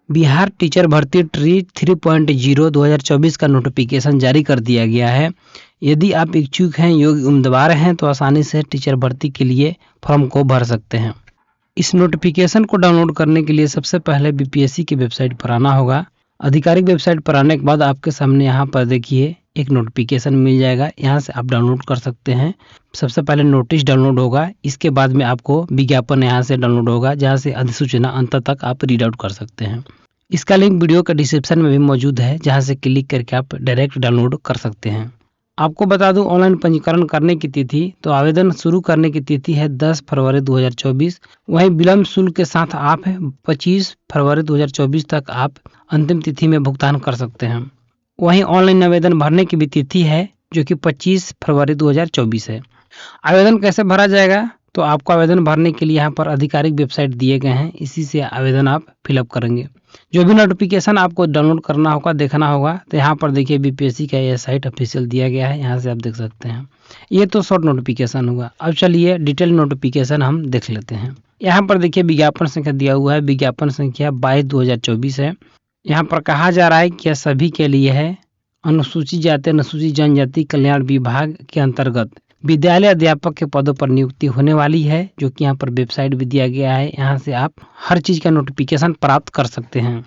Bihar teacher भर्ती tree 3.0 2024 का notification जारी कर दिया गया है। यदि आप इच्छुक हैं, योग्य उम्मीदवार हैं तो आसानी से टीचर भर्ती के लिए फॉर्म को भर सकते हैं। इस नोटिफिकेशन को डाउनलोड करने के लिए सबसे पहले बीपीएससी की वेबसाइट पर आना होगा। आधिकारिक वेबसाइट पर आने के बाद आपके सामने यहाँ पर देखिए एक नोटिफिकेशन मिल जाएगा, यहाँ से आप डाउनलोड कर सकते हैं। सबसे पहले नोटिस डाउनलोड होगा, इसके बाद में आपको विज्ञापन यहाँ से डाउनलोड होगा, जहाँ से अधिसूचना अंत तक आप रीड आउट कर सकते हैं। इसका लिंक वीडियो के डिस्क्रिप्शन में भी मौजूद है, जहाँ से क्लिक करके आप डायरेक्ट डाउनलोड कर सकते हैं। आपको बता दूं, ऑनलाइन पंजीकरण करने की तिथि तो आवेदन शुरू करने की तिथि है 10 फरवरी 2024। वहीं विलम्ब शुल्क के साथ आप 25 फरवरी 2024 तक आप अंतिम तिथि में भुगतान कर सकते हैं। वहीं ऑनलाइन आवेदन भरने की भी तिथि है जो कि 25 फरवरी 2024 है। आवेदन कैसे भरा जाएगा, तो आपको आवेदन भरने के लिए यहाँ पर आधिकारिक वेबसाइट दिए गए हैं, इसी से आवेदन आप फिलअप करेंगे। जो भी नोटिफिकेशन आपको डाउनलोड करना होगा, देखना होगा, तो यहाँ पर देखिए बीपीएससी का यह साइट ऑफिशियल दिया गया है, यहाँ से आप देख सकते हैं। ये तो शॉर्ट नोटिफिकेशन हुआ। अब चलिए डिटेल नोटिफिकेशन हम देख लेते हैं। यहाँ पर देखिए विज्ञापन संख्या दिया हुआ है, विज्ञापन संख्या 22/2024 है। यहाँ पर कहा जा रहा है कि यह सभी के लिए है। अनुसूचित जाति अनुसूचित जनजाति कल्याण विभाग के अंतर्गत विद्यालय अध्यापक के पदों पर नियुक्ति होने वाली है, जो कि यहाँ पर वेबसाइट भी दिया गया है। यहाँ से आप हर चीज़ का नोटिफिकेशन प्राप्त कर सकते हैं।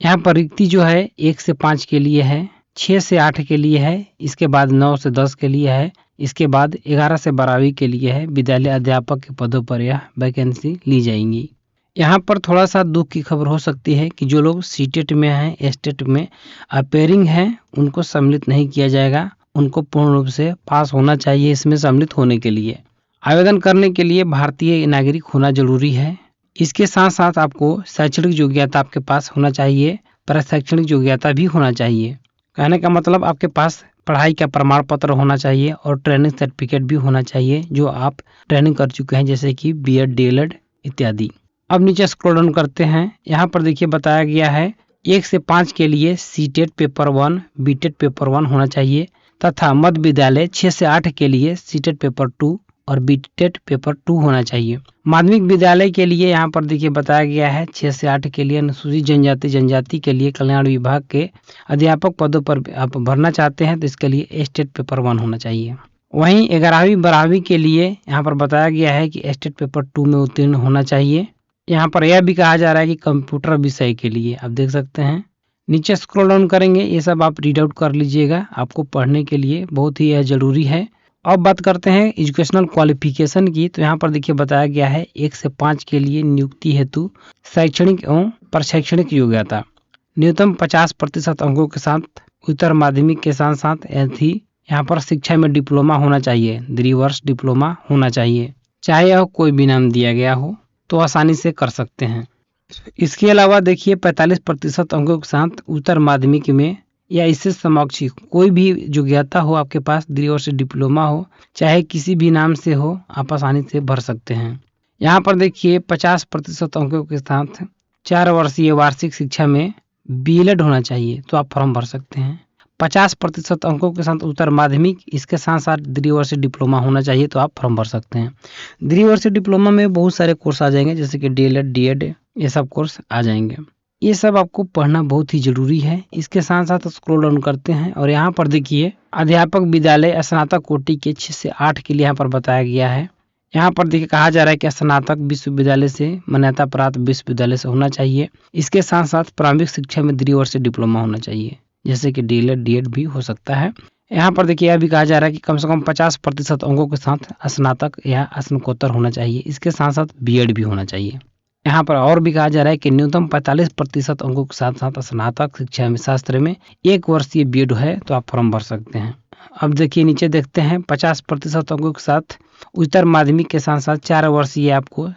यहाँ पर रिक्ति जो है 1 से 5 के लिए है, 6 से 8 के लिए है, इसके बाद 9 से 10 के लिए है, इसके बाद 11 से 12वीं के लिए है। विद्यालय अध्यापक के पदों पर यह वैकेंसी ली जाएंगी। यहाँ पर थोड़ा सा दुख की खबर हो सकती है कि जो लोग सीटेट में हैं, एस्टेट में अपेयरिंग हैं, उनको सम्मिलित नहीं किया जाएगा। उनको पूर्ण रूप से पास होना चाहिए इसमें सम्मिलित होने के लिए। आवेदन करने के लिए भारतीय नागरिक होना जरूरी है। इसके साथ साथ आपको शैक्षणिक योग्यता आपके पास होना चाहिए, प्रशैक्षणिक योग्यता भी होना चाहिए। कहने का मतलब आपके पास पढ़ाई का प्रमाण पत्र होना चाहिए और ट्रेनिंग सर्टिफिकेट भी होना चाहिए, जो आप ट्रेनिंग कर चुके हैं, जैसे कि बीएड, डीएलएड इत्यादि। अब नीचे स्क्रॉल डाउन करते हैं। यहाँ पर देखिए बताया गया है 1 से 5 के लिए सीटेट पेपर 1, बीटेट पेपर 1 होना चाहिए, तथा मध्य विद्यालय 6 से 8 के लिए सीटेट पेपर 2 और बीटेट पेपर 2 होना चाहिए। माध्यमिक विद्यालय के लिए यहाँ पर देखिए बताया गया है 6 से 8 के लिए अनुसूचित जनजाति के लिए कल्याण विभाग के अध्यापक पदों पर आप भरना चाहते हैं, तो इसके लिए एस्टेट पेपर 1 होना चाहिए। वहीं 11वीं 12वीं के लिए यहाँ पर बताया गया है कि एस्टेट पेपर 2 में उत्तीर्ण होना चाहिए। यहाँ पर यह भी कहा जा रहा है कि कंप्यूटर विषय के लिए आप देख सकते हैं। नीचे स्क्रॉल डाउन करेंगे, ये सब आप रीड आउट कर लीजिएगा, आपको पढ़ने के लिए बहुत ही यह जरूरी है। अब बात करते हैं एजुकेशनल क्वालिफिकेशन की, तो यहाँ पर देखिए बताया गया है 1 से 5 के लिए नियुक्ति हेतु शैक्षणिक एवं प्रशैक्षणिक योग्यता न्यूनतम 50% अंकों के साथ उत्तर माध्यमिक के साथ साथ यहाँ पर शिक्षा में डिप्लोमा होना चाहिए, 3 वर्ष डिप्लोमा होना चाहिए। चाहे यह कोई भी नाम दिया गया हो तो आसानी से कर सकते हैं। इसके अलावा देखिए 45% अंकों के साथ उत्तर माध्यमिक में या इससे समकक्ष कोई भी योग्यता हो आपके पास, 3 वर्ष डिप्लोमा हो, चाहे किसी भी नाम से हो, आप आसानी से भर सकते हैं। यहाँ पर देखिए 50% अंकों के साथ 4 वर्षीय वार्षिक शिक्षा में बीएलएड होना चाहिए, तो आप फॉर्म भर सकते हैं। 50% अंकों के साथ उत्तर माध्यमिक, इसके साथ साथ 3 वर्ष डिप्लोमा होना चाहिए, तो आप फॉर्म भर सकते हैं। 3 वर्ष डिप्लोमा में बहुत सारे कोर्स आ जाएंगे, जैसे कि डीएलएड, डीएड, ये सब कोर्स आ जाएंगे। ये सब आपको पढ़ना बहुत ही जरूरी है। इसके साथ साथ स्क्रॉल डाउन करते हैं और यहाँ पर देखिए अध्यापक विद्यालय स्नातक कोटि के 6 से 8 के लिए यहाँ पर बताया गया है। यहाँ पर देखिए कहा जा रहा है कि स्नातक विश्वविद्यालय से मान्यता प्राप्त विश्वविद्यालय से होना चाहिए। इसके साथ साथ प्रारंभिक शिक्षा में 3 वर्ष डिप्लोमा होना चाहिए, जैसे कि डीएलएड, डीएड भी हो सकता है। यहाँ पर देखिए यह भी कहा जा रहा है कि कम से कम 50% अंकों के साथ स्नातक या स्नातकोत्तर होना चाहिए। इसके साथ साथ बीएड भी होना चाहिए। यहाँ पर और भी कहा जा रहा है कि न्यूनतम 45% अंकों के साथ साथ स्नातक शिक्षा में शास्त्र में 1 वर्षीय बीएड है, तो आप फॉर्म भर सकते हैं। अब देखिए नीचे देखते हैं 50% अंकों के साथ उच्चतर माध्यमिक के साथ साथ 4 वर्षीय आपको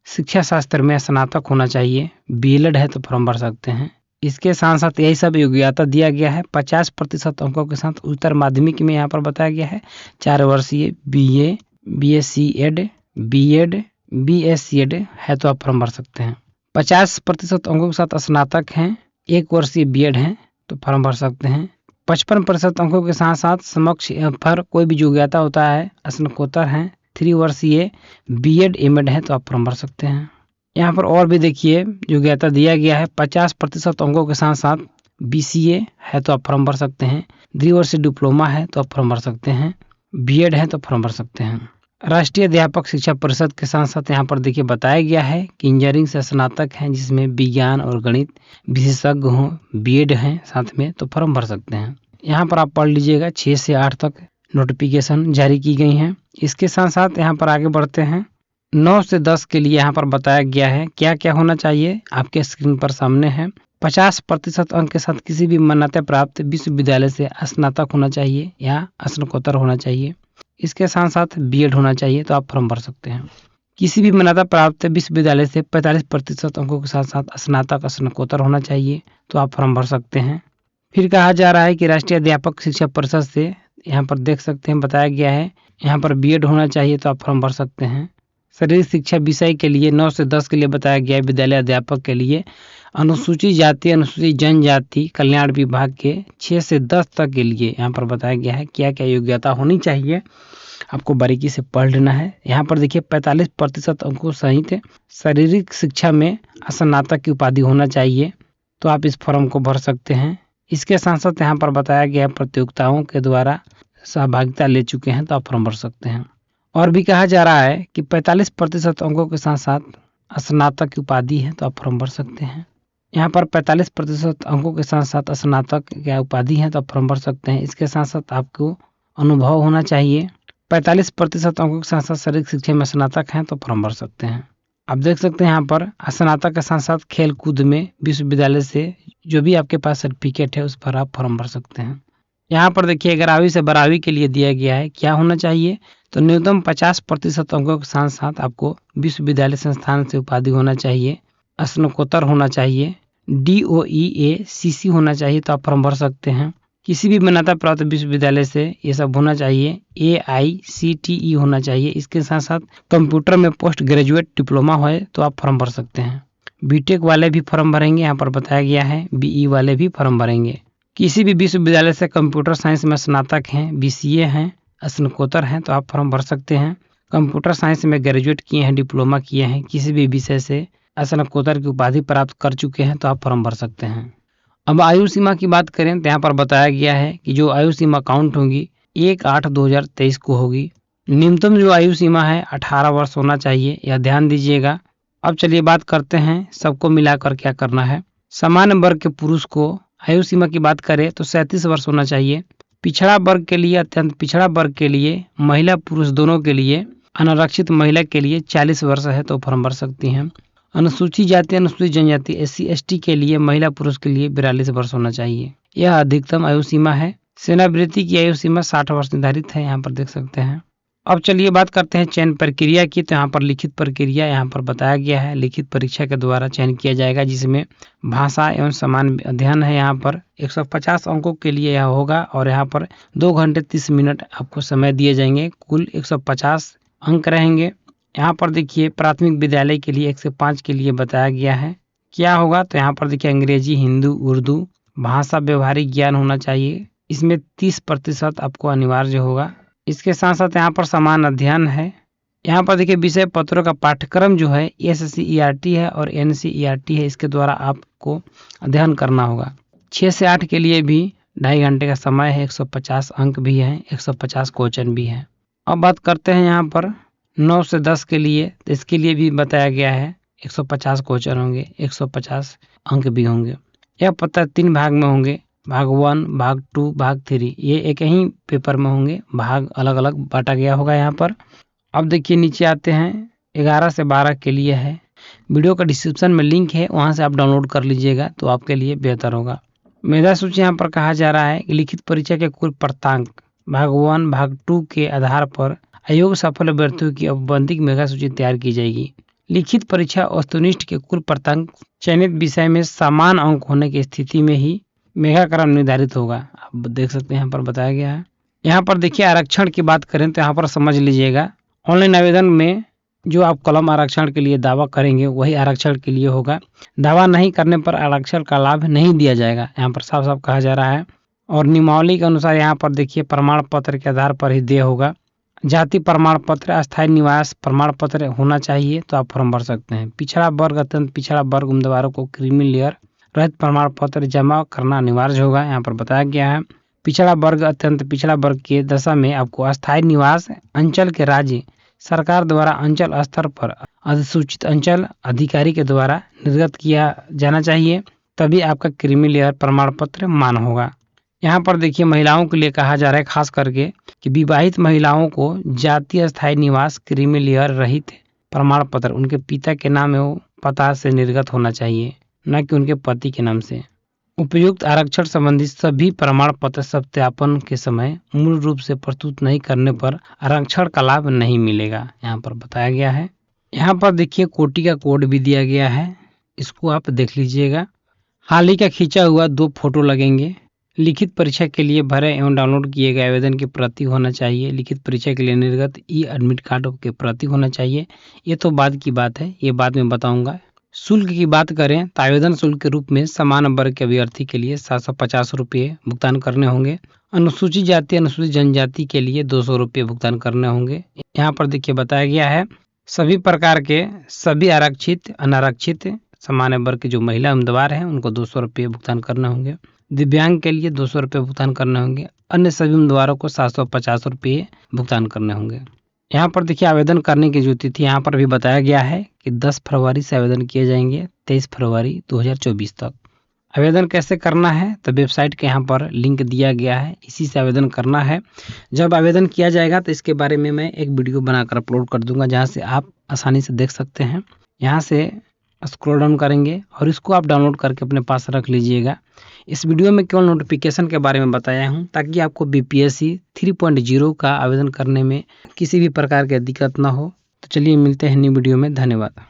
शिक्षा शास्त्र में स्नातक होना चाहिए, बीएलएड है तो फॉर्म भर सकते हैं। इसके साथ साथ यही सब योग्यता दिया गया है। 50% अंकों के साथ उच्चतर माध्यमिक में यहाँ पर बताया गया है 4 वर्षीय बीए, बीएससी एड, बीएड, बीएससीएड है, तो आप फॉर्म भर सकते हैं। 50% अंकों के साथ स्नातक हैं, 1 वर्षीय बीएड हैं, तो फॉर्म भर सकते हैं। 55% अंकों के साथ साथ समकक्ष पर कोई भी योग्यता होता है, स्नातकोत्तर हैं, 3 वर्षीय बीएड, एमएड है, तो आप फॉर्म भर सकते हैं। यहाँ पर और भी देखिए योग्यता दिया गया है, 50% अंकों के साथ साथ BCA है तो आप फॉर्म भर सकते हैं, द्विवर्षीय डिप्लोमा है तो आप फॉर्म भर सकते हैं, B.Ed है तो फॉर्म भर सकते हैं। राष्ट्रीय अध्यापक शिक्षा परिषद के साथ साथ यहाँ पर देखिए बताया गया है कि इंजीनियरिंग से स्नातक हैं जिसमें विज्ञान और गणित विशेषज्ञ हों, B.Ed हैं साथ में तो फॉर्म भर सकते हैं। यहाँ पर आप पढ़ लीजिएगा 6 से 8 तक नोटिफिकेशन जारी की गई हैं। इसके साथ साथ यहाँ पर आगे बढ़ते हैं, 9 से 10 के लिए यहाँ पर बताया गया है क्या क्या होना चाहिए, आपके स्क्रीन पर सामने है। 50% अंक के साथ किसी भी मान्यता प्राप्त विश्वविद्यालय से स्नातक होना चाहिए या स्नातकोत्तर होना चाहिए। इसके साथ साथ B.Ed होना चाहिए तो आप फॉर्म भर सकते हैं। किसी भी मान्यता प्राप्त विश्वविद्यालय से 45% अंकों के साथ साथ स्नातक स्नातकोत्तर होना चाहिए तो आप फॉर्म भर सकते हैं। फिर कहा जा रहा है कि राष्ट्रीय अध्यापक शिक्षा परिषद से यहाँ पर देख सकते हैं बताया गया है यहाँ पर B.Ed होना चाहिए तो आप फॉर्म भर सकते हैं। शारीरिक शिक्षा विषय के लिए 9 से 10 के लिए बताया गया है विद्यालय अध्यापक के लिए अनुसूचित जाति अनुसूचित जनजाति कल्याण विभाग के 6 से 10 तक के लिए यहाँ पर बताया गया है क्या क्या योग्यता होनी चाहिए, आपको बारीकी से पढ़ लेना है। यहाँ पर देखिए 45% अंकों सहित शारीरिक शिक्षा में स्नातक की उपाधि होना चाहिए तो आप इस फॉर्म को भर सकते हैं। इसके साथ साथ यहाँ पर बताया गया प्रतियोगिताओं के द्वारा सहभागिता ले चुके हैं तो आप फॉर्म भर सकते हैं। और भी कहा जा रहा है कि 45% अंकों के साथ साथ स्नातक की उपाधि है तो आप फॉर्म भर सकते हैं। यहाँ पर 45% अंकों के साथ साथ स्नातक की उपाधि है तो आप फॉर्म भर सकते हैं। इसके साथ साथ आपको अनुभव होना चाहिए। 45% अंकों के साथ साथ शारीरिक शिक्षा में स्नातक हैं तो फॉर्म भर सकते हैं। आप देख सकते हैं यहाँ पर स्नातक के साथ साथ खेल कूद में विश्वविद्यालय से जो भी आपके पास सर्टिफिकेट है उस पर आप फॉर्म भर सकते हैं। यहाँ पर देखिए 11वीं से 12वीं के लिए दिया गया है क्या होना चाहिए, तो न्यूनतम 50% अंकों के साथ साथ आपको विश्वविद्यालय संस्थान से उपाधि होना चाहिए, स्नातकोत्तर होना चाहिए, DOEACC होना चाहिए तो आप फॉर्म भर सकते हैं। किसी भी मान्यता प्राप्त विश्वविद्यालय से ये सब होना चाहिए, AICTE होना चाहिए। इसके साथ साथ कंप्यूटर में पोस्ट ग्रेजुएट डिप्लोमा हो तो आप फॉर्म भर सकते हैं। B.Tech वाले भी फॉर्म भरेंगे, यहाँ पर बताया गया है BE वाले भी फॉर्म भरेंगे। किसी भी विश्वविद्यालय से कंप्यूटर साइंस में स्नातक हैं, BCA हैं, स्नातकोत्तर हैं तो आप फॉर्म भर सकते हैं। कंप्यूटर साइंस में ग्रेजुएट किए हैं, डिप्लोमा किए हैं, किसी भी विषय से स्नातकोत्तर की उपाधि प्राप्त कर चुके हैं तो आप फॉर्म भर सकते हैं। अब आयु सीमा की बात करें तो यहाँ पर बताया गया है कि जो आयु सीमा काउंट होगी 1/8/2023 को होगी। न्यूनतम जो आयु सीमा है 18 वर्ष होना चाहिए, यह ध्यान दीजिएगा। अब चलिए बात करते हैं सबको मिलाकर क्या करना है। सामान्य वर्ग के पुरुष को आयु सीमा की बात करें तो 37 वर्ष होना चाहिए। पिछड़ा वर्ग के लिए, अत्यंत पिछड़ा वर्ग के लिए, महिला पुरुष दोनों के लिए, अनारक्षित महिला के लिए 40 वर्ष है तो फॉर्म भर सकती हैं। अनुसूचित जाति अनुसूचित जनजाति SC/ST के लिए महिला पुरुष के लिए 42 वर्ष होना चाहिए, यह अधिकतम आयु सीमा है। सेवानिवृत्ति की आयु सीमा 60 वर्ष निर्धारित है, यहाँ पर देख सकते हैं। अब चलिए बात करते हैं चयन प्रक्रिया की, तो यहाँ पर लिखित प्रक्रिया यहाँ पर बताया गया है। लिखित परीक्षा के द्वारा चयन किया जाएगा जिसमें भाषा एवं सामान्य अध्ययन है। यहाँ पर 150 अंकों के लिए यह होगा और यहाँ पर 2 घंटे 30 मिनट आपको समय दिए जाएंगे। कुल 150 अंक रहेंगे। यहाँ पर देखिए प्राथमिक विद्यालय के लिए 1 से 5 के लिए बताया गया है क्या होगा, तो यहाँ पर देखिए अंग्रेजी, हिंदी, उर्दू भाषा, व्यवहारिक ज्ञान होना चाहिए। इसमें 30% आपको अनिवार्य होगा। इसके साथ साथ यहाँ पर समान अध्ययन है। यहाँ पर देखिए विषय पत्रों का पाठ्यक्रम जो है SCERT है और NCERT है, इसके द्वारा आपको अध्ययन करना होगा। 6 से 8 के लिए भी 2.5 घंटे का समय है, 150 अंक भी है, 150 क्वेश्चन भी है। अब बात करते हैं यहाँ पर 9 से 10 के लिए, तो इसके लिए भी बताया गया है 150 क्वेश्चन होंगे, 150 अंक भी होंगे। यह पता 3 भाग में होंगे, भाग 1, भाग 2, भाग 3। ये एक ही पेपर में होंगे, भाग अलग अलग बांटा गया होगा यहाँ पर। अब देखिए नीचे आते हैं 11 से 12 के लिए है। वीडियो का डिस्क्रिप्शन में लिंक है, वहाँ से आप डाउनलोड कर लीजिएगा तो आपके लिए बेहतर होगा। मेधा सूची यहाँ पर कहा जा रहा है कि लिखित परीक्षा के कुल प्राप्तांक भाग 1, भाग 2 के आधार पर आयोग सफल अभ्यर्थियों की औपबंधिक मेधा सूची तैयार की जाएगी। लिखित परीक्षा वस्तुनिष्ठ के कुल प्राप्तांक चयनित विषय में समान अंक होने की स्थिति में ही मेधाक्रम निर्धारित होगा। आप देख सकते हैं यहाँ पर बताया गया है। यहाँ पर देखिए आरक्षण की बात करें तो यहाँ पर समझ लीजिएगा ऑनलाइन आवेदन में जो आप कॉलम आरक्षण के लिए दावा करेंगे वही आरक्षण के लिए होगा। दावा नहीं करने पर आरक्षण का लाभ नहीं दिया जाएगा, यहाँ पर साफ साफ कहा जा रहा है। और नियमावली के अनुसार यहाँ पर देखिए प्रमाण पत्र के आधार पर ही देय होगा। जाति प्रमाण पत्र, अस्थायी निवास प्रमाण पत्र होना चाहिए तो आप फॉर्म भर सकते हैं। पिछड़ा वर्ग, अत्यंत पिछड़ा वर्ग उम्मीदवारों को क्रीमी लेयर रहित प्रमाण पत्र जमा करना अनिवार्य होगा, यहाँ पर बताया गया है। पिछड़ा वर्ग, अत्यंत पिछड़ा वर्ग के दशा में आपको अस्थायी निवास अंचल के राज्य सरकार द्वारा अंचल स्तर पर अधिसूचित अंचल अधिकारी के द्वारा निर्गत किया जाना चाहिए, तभी आपका क्रीमी लेयर प्रमाण पत्र मान्य होगा। यहाँ पर देखिए महिलाओं के लिए कहा जा रहा है खास करके कि विवाहित महिलाओं को जातीय स्थायी निवास क्रीमी लेयर रहित प्रमाण पत्र उनके पिता के नाम एवं पता से निर्गत होना चाहिए, न कि उनके पति के नाम से। उपयुक्त आरक्षण संबंधी सभी प्रमाण पत्र सत्यापन के समय मूल रूप से प्रस्तुत नहीं करने पर आरक्षण का लाभ नहीं मिलेगा, यहाँ पर बताया गया है। यहाँ पर देखिए कोटि का कोड भी दिया गया है, इसको आप देख लीजिएगा। हाल ही का खींचा हुआ 2 फोटो लगेंगे। लिखित परीक्षा के लिए भरे एवं डाउनलोड किए गए आवेदन की प्रति होना चाहिए। लिखित परीक्षा के लिए निर्गत एडमिट कार्ड के प्रति होना चाहिए। ये तो बाद की बात है, ये बाद में बताऊंगा। शुल्क की बात करें तो आवेदन शुल्क के रूप में समान वर्ग के अभ्यर्थी के लिए 750 रुपये भुगतान करने होंगे। अनुसूचित जाति अनुसूचित जनजाति के लिए 200 रुपये भुगतान करने होंगे। यहाँ पर देखिए बताया गया है सभी प्रकार के सभी आरक्षित अनारक्षित सामान्य वर्ग के जो महिला उम्मीदवार हैं उनको 200 रुपये भुगतान करने होंगे। दिव्यांग के लिए 200 रुपये भुगतान करने होंगे। अन्य सभी उम्मीदवारों को 750 रुपये भुगतान करने होंगे। यहाँ पर देखिए आवेदन करने की जो तिथि यहाँ पर भी बताया गया है कि 10 फरवरी से आवेदन किए जाएंगे 23 फरवरी 2024 तक। आवेदन कैसे करना है तो वेबसाइट के यहाँ पर लिंक दिया गया है, इसी से आवेदन करना है। जब आवेदन किया जाएगा तो इसके बारे में मैं एक वीडियो बनाकर अपलोड कर दूंगा, जहाँ से आप आसानी से देख सकते हैं। यहाँ से स्क्रॉल डाउन करेंगे और इसको आप डाउनलोड करके अपने पास रख लीजिएगा। इस वीडियो में केवल नोटिफिकेशन के बारे में बताया हूँ ताकि आपको बीपीएससी 3.0 का आवेदन करने में किसी भी प्रकार की दिक्कत ना हो। तो चलिए मिलते हैं नई वीडियो में, धन्यवाद।